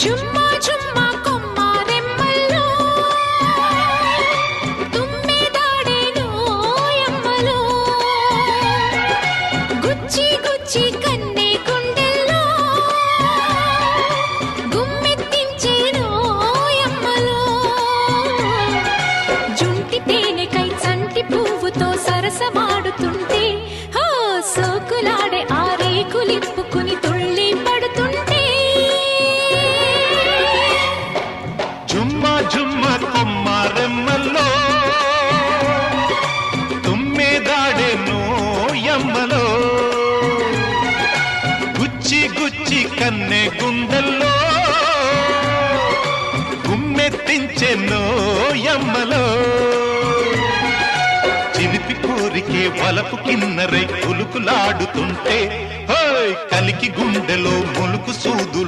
చుమ్మా చుమ్మా కొమ్మారెమ్మల్లో తుమ్మెదాడేను యమ్మలో గుచ్చి గుచ్చి కన్నే గుండెల్లో గుమ్మెత్తించేను యమ్మలో జుంటి తేనెకై చంటి పువ్వుతో సరసమాడుతుంటే హో సోకులాడే ఆ రేకులిప్పుకుని తుళ్ళి పడుతుంటే జుమ్మా జుమ్మా కొమ్మారెమ్మల్లో తుమ్మెదాడెను యమ్మలో గుచ్చి గుచ్చి కన్నె గుండెల్లో గుమ్మెత్తించెన్నో యమ్మలో చిలిపి కోరికే వలపు కిన్నరై కులుకులాడుతుంటే కలికి గుండెలో ములుకు సూదులై